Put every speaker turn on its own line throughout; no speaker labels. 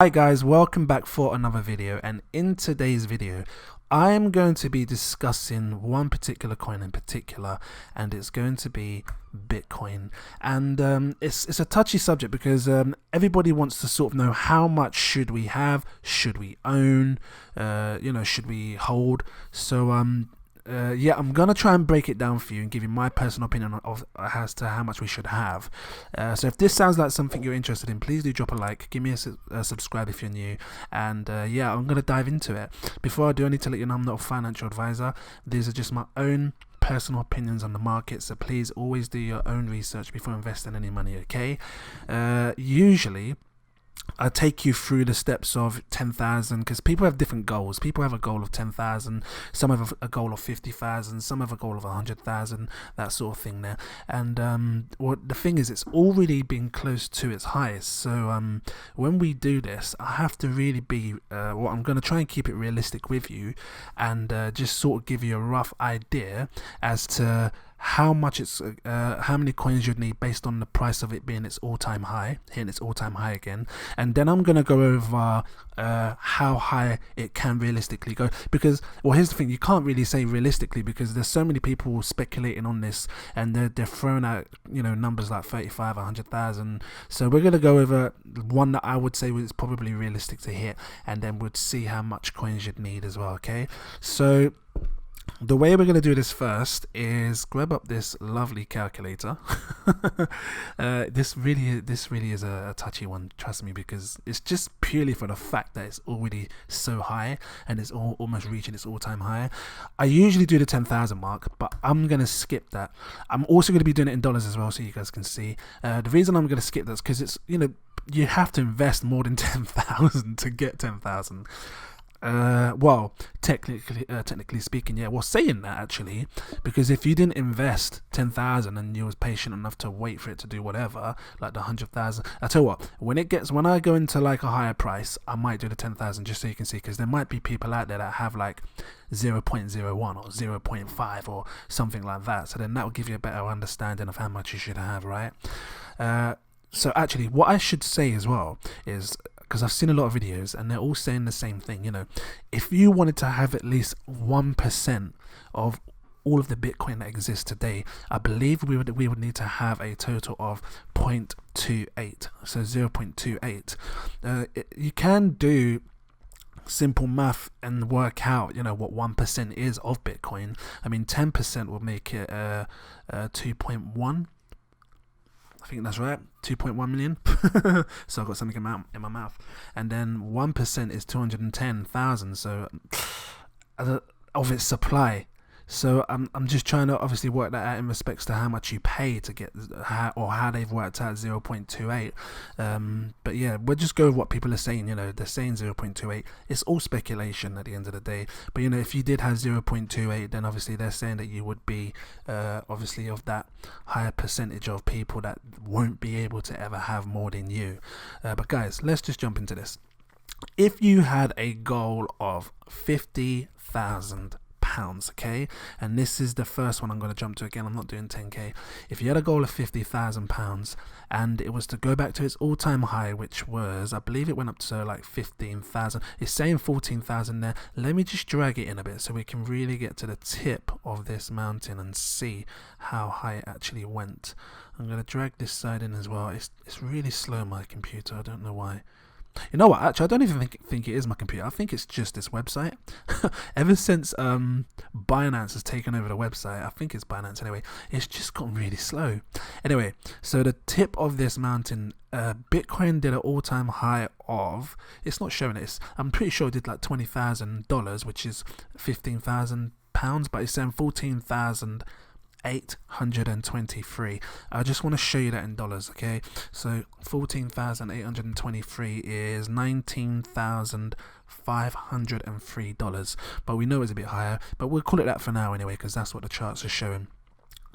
Hi guys, welcome back for another video, and in today's video I'm going to be discussing one particular coin in particular, and it's going to be Bitcoin. And it's a touchy subject because everybody wants to sort of know how much should we have, should we own, should we hold. Yeah, I'm gonna try and break it down for you and give you my personal opinion of as to how much we should have. So if this sounds like something you're interested in, please do drop a like, give me a subscribe if you're new, and yeah, I'm gonna dive into it. Before I do, I need to let you know I'm not a financial advisor. These are just my own personal opinions on the market, so please always do your own research before investing any money, okay? Usually I take you through the steps of 10,000 because people have different goals. People have a goal of 10,000, some have a goal of 50,000, some have a goal of 100,000, that sort of thing there. And the thing is, it's already been close to its highest. So when we do this, I have to really be, I'm going to try and keep it realistic with you, and just sort of give you a rough idea as to how much how many coins you'd need based on the price of it being its all-time high, hitting its all-time high again. And then I'm gonna go over how high it can realistically go, because, well, here's the thing, you can't really say realistically because there's so many people speculating on this, and they're throwing out numbers like 35, 100,000. So we're gonna go over one that I would say was probably realistic to hit, and then we'd see how much coins you'd need as well. Okay, so the way we're going to do this first is grab up this lovely calculator. This really is a touchy one, trust me, because it's just purely for the fact that it's already so high and it's almost reaching its all-time high. I usually do the 10,000 mark, but I'm going to skip that. I'm also going to be doing it in dollars as well, so you guys can see. The reason I'm going to skip that is because it's, you have to invest more than 10,000 to get 10,000. Well, technically speaking, yeah. Well, saying that, actually, because if you didn't invest 10,000 and you was patient enough to wait for it to do whatever, like the 100,000, I tell you what, when I go into like a higher price, I might do the 10,000 just so you can see, because there might be people out there that have like 0.01 or 0.5 or something like that. So then that will give you a better understanding of how much you should have, right? So actually, what I should say as well is, because I've seen a lot of videos and they're all saying the same thing, if you wanted to have at least 1% of all of the Bitcoin that exists today, I believe we would need to have a total of 0.28, so 0.28. You can do simple math and work out what 1% is of Bitcoin. I mean, 10% will make it 2.1. I think that's right, 2.1 million. So I've got something in my mouth. And then 1% is 210,000. So of its supply. So I'm just trying to obviously work that out in respects to how much you pay to get, how they've worked out 0.28. But yeah, we'll just go with what people are saying. They're saying 0.28. It's all speculation at the end of the day. But if you did have 0.28, then obviously they're saying that you would be obviously of that higher percentage of people that won't be able to ever have more than you. But guys, let's just jump into this. If you had a goal of 50,000 pounds, okay, and this is the first one I'm going to jump to. Again, I'm not doing 10k. If you had a goal of 50,000 pounds and it was to go back to its all-time high, which was, I believe it went up to like 15,000. It's saying 14,000 there. Let me just drag it in a bit so we can really get to the tip of this mountain and see how high it actually went. I'm going to drag this side in as well. It's really slow, my computer. I don't know why. You know what, actually, I don't even think it is my computer. I think it's just this website. Ever since Binance has taken over the website, I think it's Binance anyway, it's just gotten really slow. Anyway, so the tip of this mountain, Bitcoin did an all-time high of, it's not showing it, I'm pretty sure it did like $20,000, which is 15,000 pounds, but it's saying 14,823. I just want to show you that in dollars, okay? So 14,823 is $19,503, but we know it's a bit higher, but we'll call it that for now anyway, because that's what the charts are showing.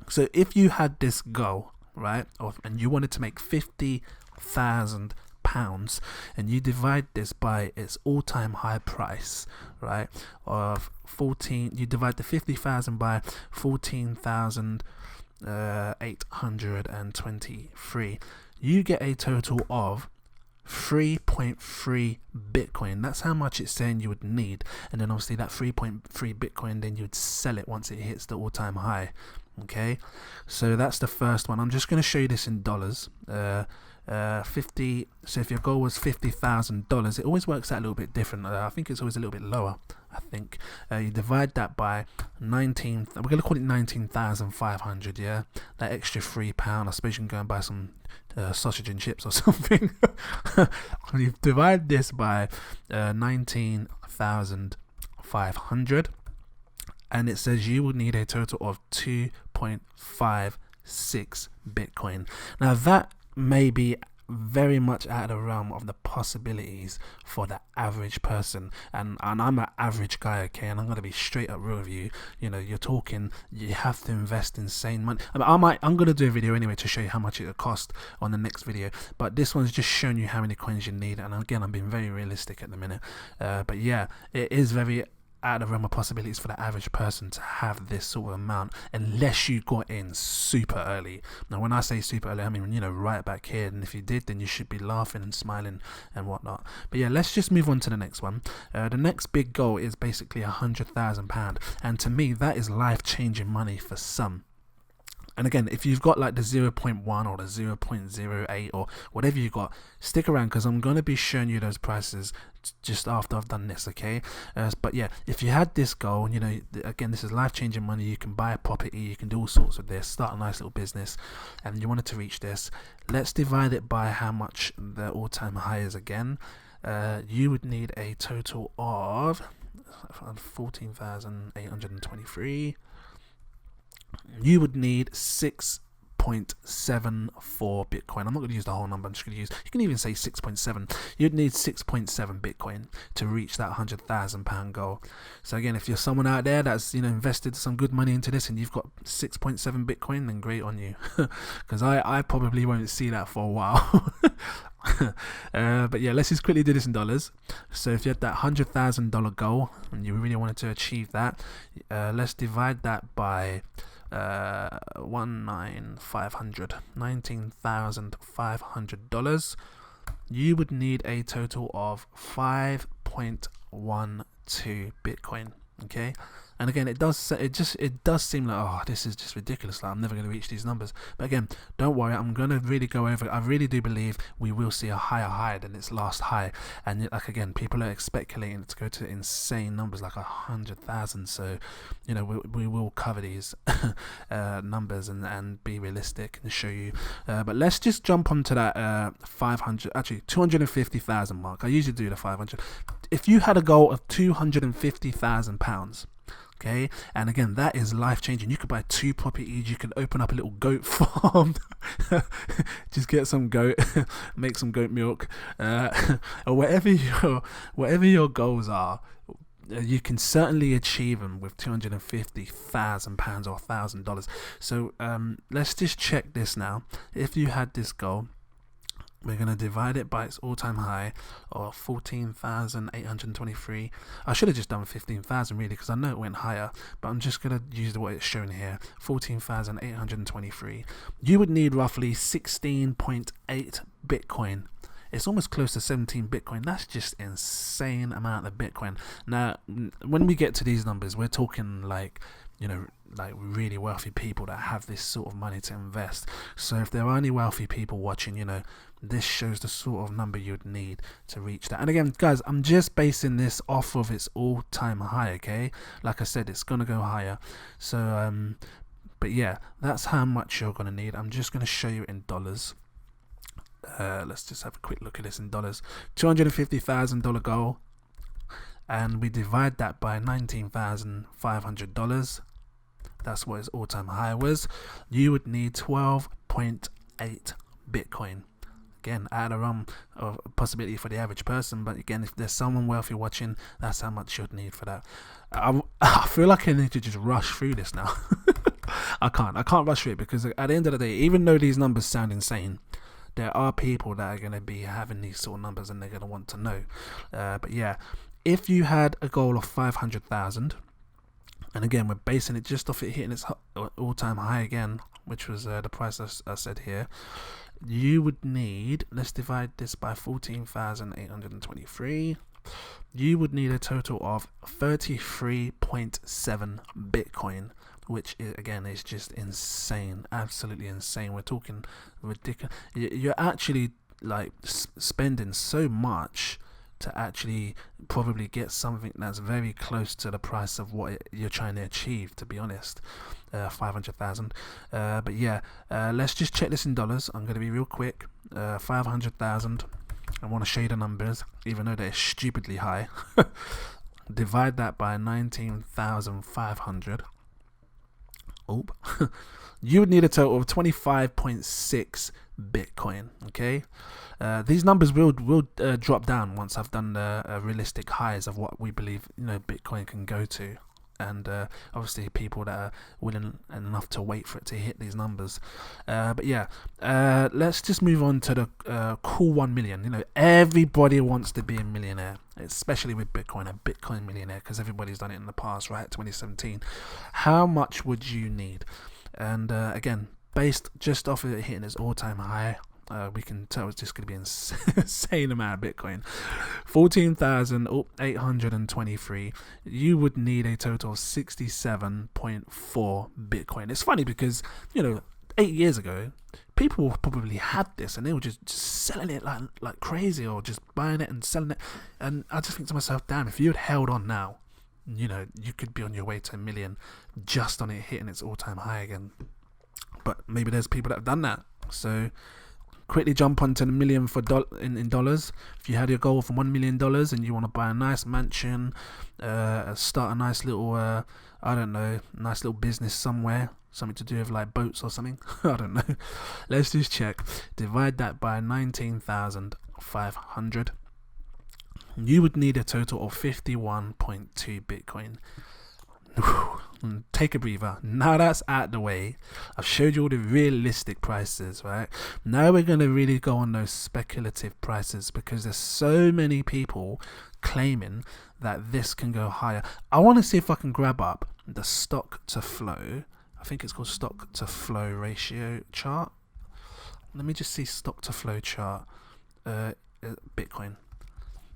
So if you had this goal, right, and you wanted to make 50,000 pounds, and you divide this by its all-time high price, right, of 14, you divide the 50,000 by 14,823, you get a total of 3.3 Bitcoin. That's how much it's saying you would need. And then obviously that 3.3 Bitcoin, then you would sell it once it hits the all-time high. Okay, so that's the first one. I'm just going to show you this in dollars. 50. So if your goal was $50,000, it always works out a little bit different. I think it's always a little bit lower. I think you divide that by 19. We're going to call it 19,500. Yeah, that extra £3. I suppose you can go and buy some sausage and chips or something. You divide this by 19,500, and it says you would need a total of 2.56 Bitcoin. Now that may be very much out of the realm of the possibilities for the average person, and I'm an average guy, okay, and I'm going to be straight up real with you. You know, you're talking, you have to invest insane money. I mean, I'm going to do a video anyway to show you how much it will cost on the next video, but this one's just showing you how many coins you need, and again, I'm being very realistic at the minute, but yeah, it is very out of the realm of possibilities for the average person to have this sort of amount, unless you got in super early. Now when I say super early, I mean, you know, right back here, and if you did, then you should be laughing and smiling and whatnot. But yeah, let's just move on to the next one. The next big goal is basically £100,000, and to me that is life-changing money for some. And again, if you've got like the 0.1 or the 0.08 or whatever you got, stick around, because I'm going to be showing you those prices just after I've done this, okay? But yeah, if you had this goal, you know, again, this is life-changing money. You can buy a property, you can do all sorts of this, start a nice little business, and you wanted to reach this. Let's divide it by how much the all-time high is again. You would need a total of 14,823. You would need 6.74 Bitcoin. I'm not going to use the whole number. I'm just going to use, you can even say 6.7. You'd need 6.7 Bitcoin to reach that £100,000 goal. So again, if you're someone out there that's, you know, invested some good money into this and you've got 6.7 Bitcoin, then great on you, because I probably won't see that for a while. But yeah, let's just quickly do this in dollars. So if you had that $100,000 goal and you really wanted to achieve that, let's divide that by 19,500 you would need a total of 5.12 Bitcoin. Okay, and again, it does seem like, oh, this is just ridiculous, like I'm never going to reach these numbers. But again, don't worry, I'm going to really go over it. I really do believe we will see a higher high than its last high, and like again, people are speculating it to go to insane numbers like 100,000. So you know, we will cover these numbers and be realistic and show you, but let's just jump onto that 250,000 mark. I usually do the 500. If you had a goal of £250,000, okay, and again, that is life-changing. You could buy 2 properties, you could open up a little goat farm, just get some goat, make some goat milk, or whatever your goals are, you can certainly achieve them with £250,000 or $1,000. So let's just check this now. If you had this goal, we're going to divide it by its all-time high of 14,823. I should have just done 15,000 really, because I know it went higher, but I'm just going to use what it's shown here, 14,823. You would need roughly 16.8 Bitcoin. It's almost close to 17 Bitcoin. That's just insane amount of Bitcoin. Now, when we get to these numbers, we're talking like, you know, like really wealthy people that have this sort of money to invest. So if there are any wealthy people watching, you know, this shows the sort of number you'd need to reach that. And again, guys, I'm just basing this off of its all-time high, okay? Like I said, it's gonna go higher. So but yeah, that's how much you're gonna need. I'm just gonna show you in dollars. Let's just have a quick look at this in dollars. $250,000 goal, and we divide that by $19,500. That's what its all-time high was. You would need 12.8 Bitcoin. Again, out of the realm of possibility for the average person, but again, if there's someone wealthy watching, that's how much you'd need for that. I feel like I need to just rush through this now. I can't rush through it, because at the end of the day, even though these numbers sound insane, there are people that are going to be having these sort of numbers and they're going to want to know. But yeah, if you had a goal of 500,000, and again, we're basing it just off it hitting its all-time high again, which was the price I said here. you would need, let's divide this by 14,823. You would need a total of 33.7 Bitcoin, which is, again, is just insane, absolutely insane. We're talking ridiculous. You're actually like spending so much to actually probably get something that's very close to the price of what you're trying to achieve, to be honest. 500,000. But yeah, let's just check this in dollars. I'm going to be real quick. 500,000. I want to show you the numbers, even though they're stupidly high. Divide that by 19,500. Oh, you would need a total of 25.6 Bitcoin. Okay, these numbers will drop down once I've done the realistic highs of what we believe Bitcoin can go to, and obviously people that are willing enough to wait for it to hit these numbers. But yeah, let's just move on to the cool 1 million. Everybody wants to be a millionaire, especially with Bitcoin, a Bitcoin millionaire, because everybody's done it in the past, right? 2017. How much would you need? And again, based just off of it hitting its all-time high, we can tell it's just going to be an insane amount of Bitcoin. 14,823. You would need a total of 67.4 Bitcoin. It's funny because 8 years ago, people probably had this and they were just selling it like crazy, or just buying it and selling it. And I just think to myself, damn, if you had held on now, you could be on your way to 1 million just on it hitting its all-time high again. But maybe there's people that have done that. So quickly jump onto the million for in dollars. If you had your goal from $1 million and you want to buy a nice mansion, start a nice little nice little business somewhere, something to do with like boats or something. I don't know. Let's just check. Divide that by 19,500. You would need a total of 51.2 Bitcoin. Take a breather. Now that's out the way, I've showed you all the realistic prices, right? Now we're going to really go on those speculative prices, because there's so many people claiming that this can go higher. I want to see if I can grab up the stock to flow. I think it's called stock to flow ratio chart. Let me just see stock to flow chart. Bitcoin.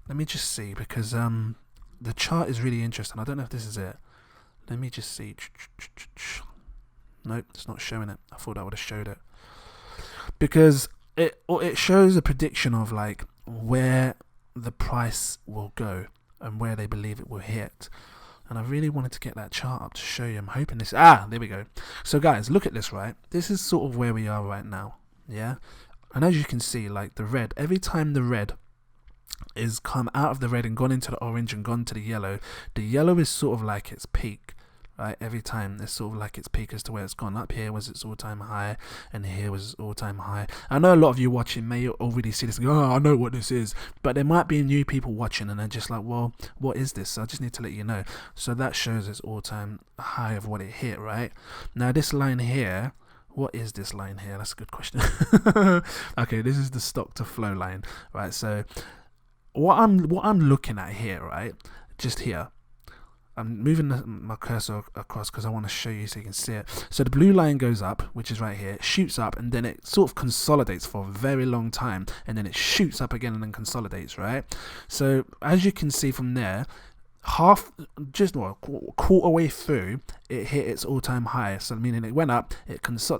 Let me just see, because the chart is really interesting. I don't know if this is it. Let me just see. Nope, it's not showing it. I thought I would have showed it, because it shows a prediction of like where the price will go and where they believe it will hit. And I really wanted to get that chart up to show you. I'm hoping this. There we go. So guys, look at this, right? This is sort of where we are right now. Yeah, and as you can see, like the red, every time the red is come out of the red and gone into the orange and gone to the yellow is sort of like its peak, right? Every time it's sort of like its peak as to where it's gone. Up here was its all-time high, and here was its all-time high. I know a lot of you watching may already see this and go, I know what this is, but there might be new people watching and they're just like, well, what is this? So I just need to let you know. So that shows its all-time high of what it hit, right? Now this line here, what is this line here? That's a good question. Okay, this is the stock to flow line, right? So what I'm looking at here, right? Just here, I'm moving my cursor across because I want to show you so you can see it. So the blue line goes up, which is right here, it shoots up, and then it sort of consolidates for a very long time, and then it shoots up again and then consolidates, right? So as you can see from there, quarter way through, it hit its all-time high. So meaning it went up,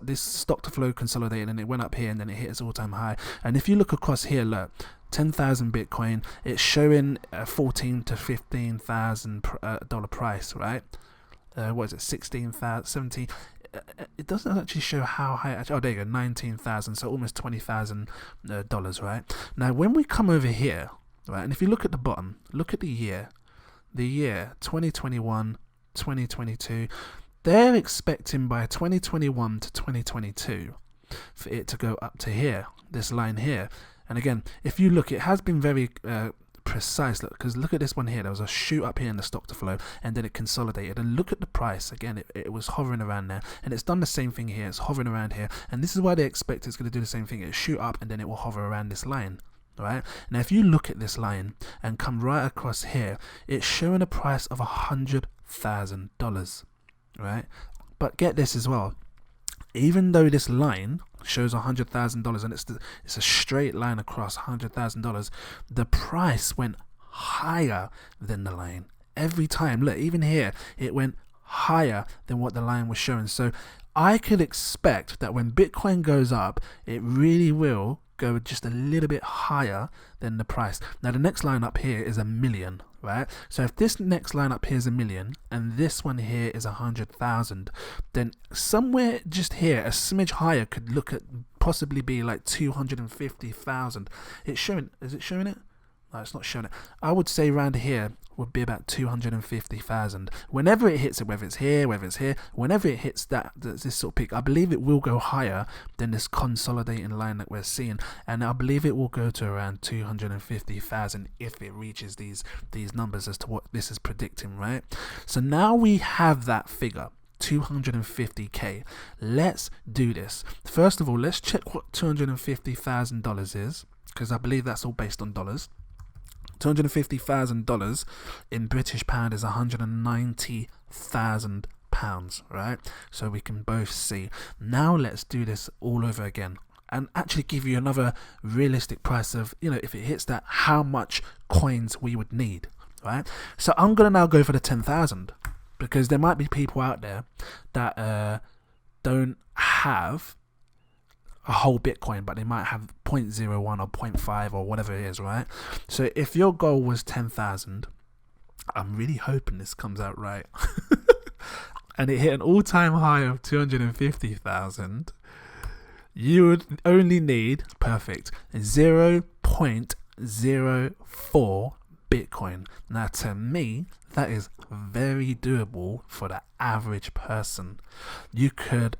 this stock to flow consolidated, and it went up here, and then it hit its all-time high. And if you look across here, look, 10,000 Bitcoin, it's showing a $14,000 to $15,000 price, right? What is it, 16,000, 17? It doesn't actually show how high. Oh, there you go, 19,000, so almost $20,000, right? Now, when we come over here, right, and if you look at the bottom, look at the year 2021, 2022. They're expecting by 2021 to 2022 for it to go up to here, this line here. And again, if you look, it has been very precise. Look, because look at this one here. There was a shoot up here in the stock to flow, and then it consolidated. And look at the price. Again, it was hovering around there, and it's done the same thing here. It's hovering around here, and this is why they expect it's going to do the same thing. It shoot up, and then it will hover around this line. Right now, if you look at this line and come right across here, it's showing a price of $100,000. Right, but get this as well. Even though this line shows $100,000, and it's a straight line across $100,000. The price went higher than the line every time. Look, even here it went higher than what the line was showing. So I could expect that when Bitcoin goes up, it really will go just a little bit higher than the price. Now the next line up here is 1 million, right? So if this next line up here is 1 million and this one here is 100,000, then somewhere just here a smidge higher could look at possibly be like 250,000. It's showing, is it showing it? No, it's not showing it. I would say around here would be about 250,000. Whenever it hits it, whether it's here, whenever it hits this sort of peak, I believe it will go higher than this consolidating line that we're seeing, and I believe it will go to around 250,000 if it reaches these numbers as to what this is predicting, right? So now we have that figure, 250k. Let's do this. First of all, let's check what $250,000 is, because I believe that's all based on dollars. $250,000 in British pound is 190,000 pounds, right? So we can both see. Now let's do this all over again and actually give you another realistic price of, you know, if it hits that, how much coins we would need, right? So I'm gonna now go for the 10,000, because there might be people out there that don't have a whole Bitcoin, but they might have 0.01 or 0.5 or whatever it is, right? So if your goal was 10,000, I'm really hoping this comes out right, and it hit an all-time high of 250,000, you would only need, perfect, 0.04 Bitcoin. Now to me, that is very doable for the average person. You could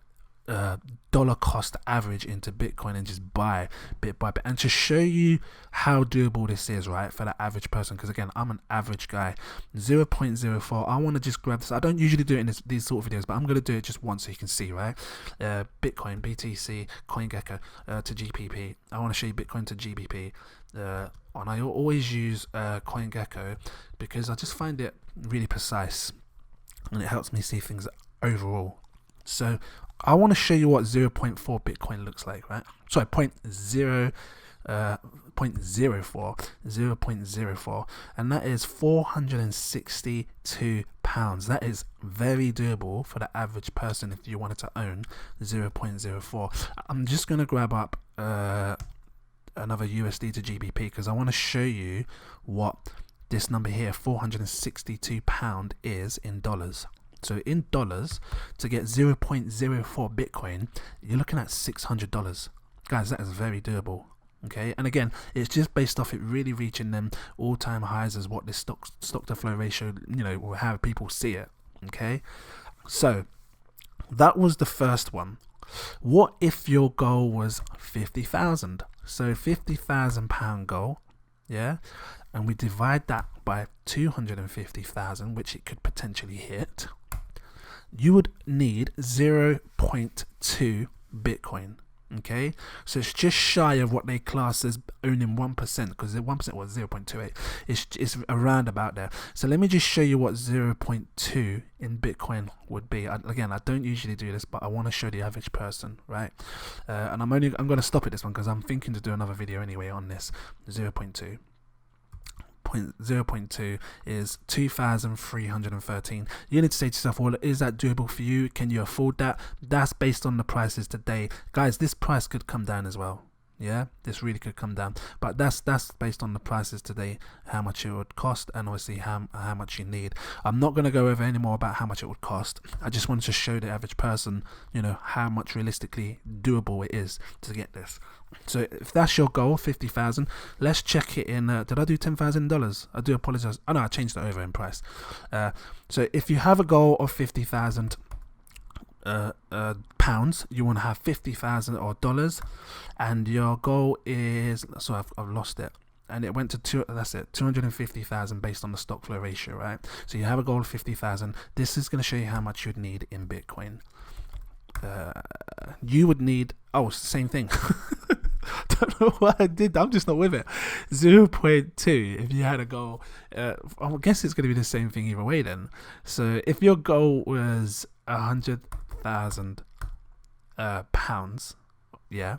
dollar cost average into Bitcoin and just buy bit by bit, and to show you how doable this is, right, for the average person, because again, I'm an average guy. 0.04, I want to just grab this. I don't usually do it in these sort of videos, but I'm going to do it just once so you can see, right? Bitcoin, BTC, CoinGecko to GBP. I want to show you Bitcoin to GBP, and I always use CoinGecko because I just find it really precise and it helps me see things overall. So I want to show you what 0.4 Bitcoin looks like, right? Sorry, 0.04, and that is 462 pounds. That is very doable for the average person if you wanted to own 0.04. I'm just going to grab up another USD to GBP because I want to show you what this number here, 462 pound, is in dollars. So in dollars, to get 0.04 Bitcoin, you're looking at $600. Guys, that is very doable. Okay, and again, it's just based off it really reaching them all-time highs as what this stock to flow ratio, you know, will have people see it. Okay, so that was the first one. What if your goal was 50,000? So £50,000 goal, yeah, and we divide that by 250,000, which it could potentially hit. You would need 0.2 Bitcoin. Okay, so it's just shy of what they class as owning 1%, because 1% was 0.28. It's around about there. So let me just show you what 0.2 in Bitcoin would be. Again, I don't usually do this, but I want to show the average person, right? And I'm going to stop at this one because I'm thinking to do another video anyway on this. 0.2 is 2,313. You need to say to yourself, well, is that doable for you? Can you afford that? That's based on the prices today, guys. This price could come down as well. Yeah, this really could come down, but that's based on the prices today, how much it would cost, and obviously how much you need. I'm not going to go over any more about how much it would cost. I just wanted to show the average person, you know, how much realistically doable it is to get this. So if that's your goal, 50,000, let's check it in. Did I do $10,000? I do apologize. Oh no, I changed it over in price. So if you have a goal of 50,000 pounds, you want to have 50,000 or dollars, and your goal is, so I've lost it, and it went to that's it, 250,000 based on the stock flow ratio, right? So you have a goal of 50,000. This is going to show you how much you'd need in Bitcoin. You would need, oh, it's the same thing. Don't know what I did. I'm just not with it. 0.2 if you had a goal. I guess it's going to be the same thing either way then. So if your goal was 100,000 pounds, Yeah.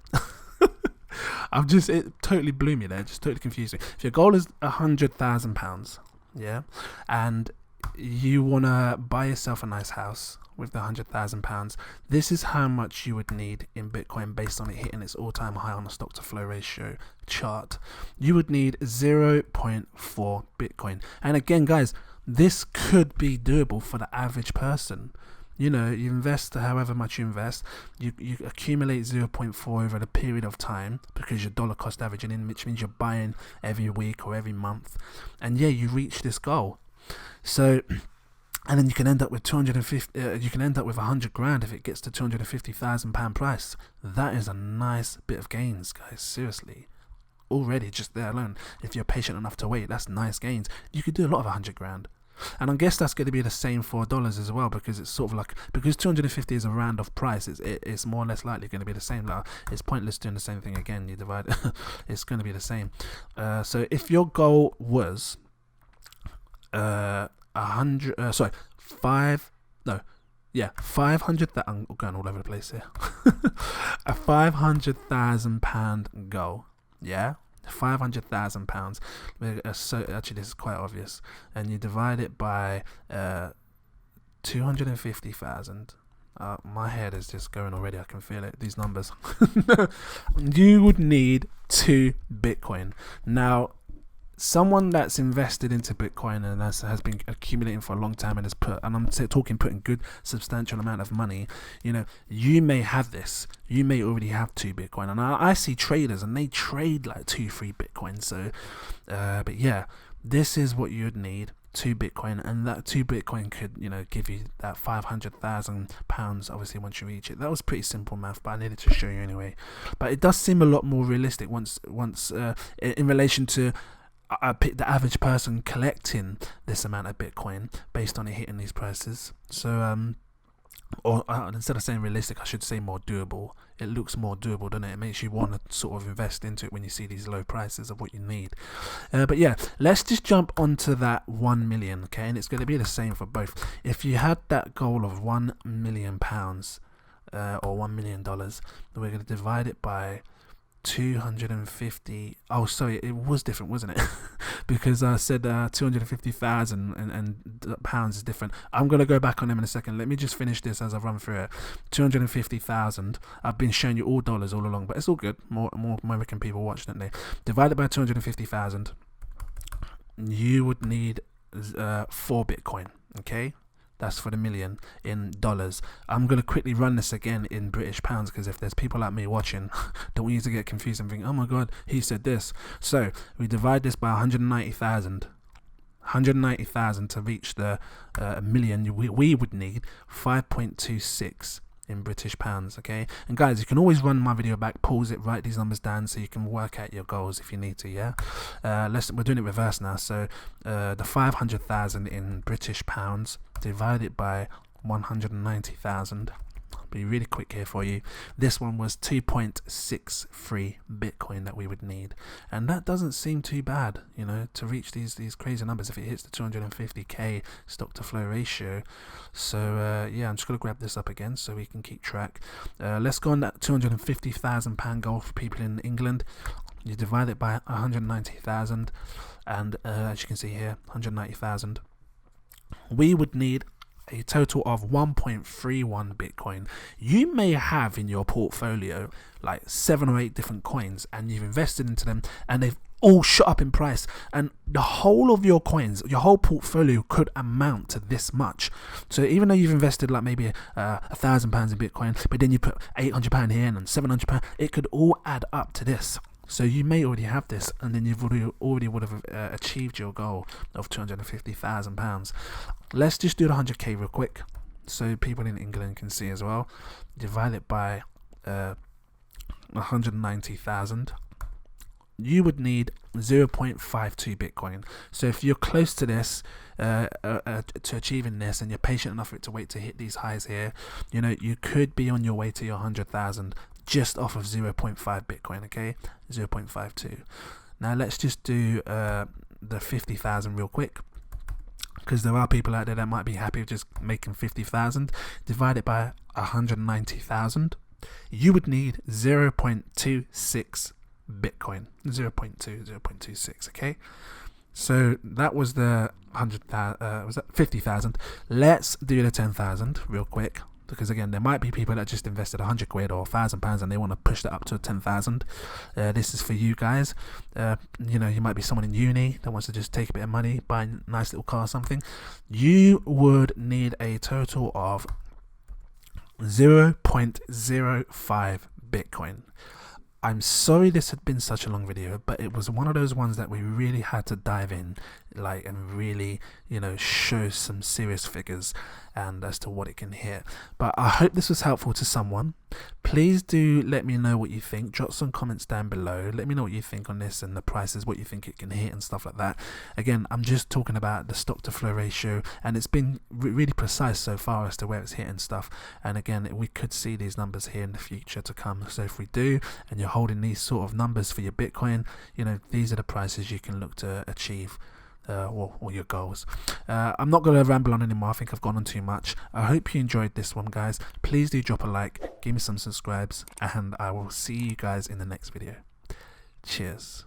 It totally blew me there, just totally confused me. If your goal is £100,000, yeah, and you wanna buy yourself a nice house with the £100,000, this is how much you would need in Bitcoin based on it hitting its all-time high on the stock to flow ratio chart. You would need 0.4 Bitcoin. And again, guys, this could be doable for the average person. You know, you invest however much you invest, you accumulate 0.4 over the period of time because you're dollar cost averaging in, which means you're buying every week or every month, and yeah, you reach this goal. So, and then you can end up with 250. You can end up with 100 grand if it gets to £250,000 price. That is a nice bit of gains, guys. Seriously, already just there alone, if you're patient enough to wait, that's nice gains. You could do a lot of 100 grand. And I guess that's going to be the same for dollars as well, because it's sort of like, because 250 is a round off price, it's more or less likely going to be the same. Like, it's pointless doing the same thing again. You divide it's going to be the same. So if your goal was 500, I'm going all over the place here. A £500,000 goal, yeah, £500,000. So actually, this is quite obvious, and you divide it by 250,000. My head is just going already. I can feel it. These numbers. You would need 2 Bitcoin. Now, someone that's invested into Bitcoin and has been accumulating for a long time and has putting good substantial amount of money, you know, you may have this. You may already have 2 Bitcoin, and I see traders and they trade like 2-3 Bitcoin. So, but yeah, this is what you'd need: 2 Bitcoin, and that 2 Bitcoin could, you know, give you that £500,000. Obviously, once you reach it, that was pretty simple math, but I needed to show you anyway. But it does seem a lot more realistic once in relation to the average person collecting this amount of Bitcoin based on it hitting these prices. So or instead of saying realistic, I should say more doable. It looks more doable, doesn't it? It makes you want to sort of invest into it when you see these low prices of what you need. But yeah, let's just jump onto that 1 million, okay? And it's going to be the same for both. If you had that goal of £1 million or $1 million, we're going to divide it by 250. Oh, sorry, it was different, wasn't it? Because I said 250,000 and pounds is different. I'm gonna go back on them in a second. Let me just finish this as I run through it. 250,000. I've been showing you all dollars all along, but it's all good. More American people watch, don't they? Divided by 250,000, you would need 4 Bitcoin. Okay. That's for the million in dollars. I'm going to quickly run this again in British pounds, because if there's people like me watching, don't want you to get confused and think, oh my God, he said this. So we divide this by 190,000. 190,000 to reach the million. We would need 5.26 in British pounds, okay? And guys, you can always run my video back, pause it, write these numbers down so you can work out your goals if you need to, yeah? We're doing it reverse now. So the 500,000 in British pounds, divide it by 190,000. Be really quick here for you. This one was 2.63 Bitcoin that we would need, and that doesn't seem too bad, you know, to reach these crazy numbers if it hits the 250k stock to flow ratio. So yeah, I'm just gonna grab this up again so we can keep track. Let's go on that £250,000 goal for people in England. You divide it by 190,000, and as you can see here, 190,000. We would need a total of 1.31 Bitcoin. You may have in your portfolio like 7 or 8 different coins, and you've invested into them and they've all shot up in price, and the whole of your coins, your whole portfolio could amount to this much. So even though you've invested like maybe £1,000 in Bitcoin, but then you put £800 here and then £700, it could all add up to this. So you may already have this, and then you've already would have achieved your goal of £250,000. Let's just do the 100k real quick, so people in England can see as well. Divide it by 190,000. You would need 0.52 Bitcoin. So if you're close to this, to achieving this, and you're patient enough for it to wait to hit these highs here, you know, you could be on your way to your 100,000 just off of 0.5 Bitcoin, okay? 0.52. Now let's just do the 50,000 real quick, because there are people out there that might be happy with just making 50,000. Divide it by 190,000. you would need 0.26 Bitcoin. 0.26, okay? So that was the 100,000, was that 50,000? Let's do the 10,000 real quick, because again, there might be people that just invested 100 quid or £1,000 and they want to push that up to 10,000. This is for you guys. You know, you might be someone in uni that wants to just take a bit of money, buy a nice little car or something. You would need a total of 0.05 Bitcoin. I'm sorry this had been such a long video, but it was one of those ones that we really had to dive in, like, and really, you know, show some serious figures and as to what it can hit. But I hope this was helpful to someone. Please do let me know what you think. Drop some comments down below. Let me know what you think on this and the prices, what you think it can hit and stuff like that. Again, I'm just talking about the stock to flow ratio, and it's been really precise so far as to where it's hit and stuff. And again, we could see these numbers here in the future to come. So if we do, and you're holding these sort of numbers for your Bitcoin, you know, these are the prices you can look to achieve. Or your goals. I'm not going to ramble on anymore. I think I've gone on too much. I hope you enjoyed this one, guys. Please do drop a like, give me some subscribes, and I will see you guys in the next video. Cheers.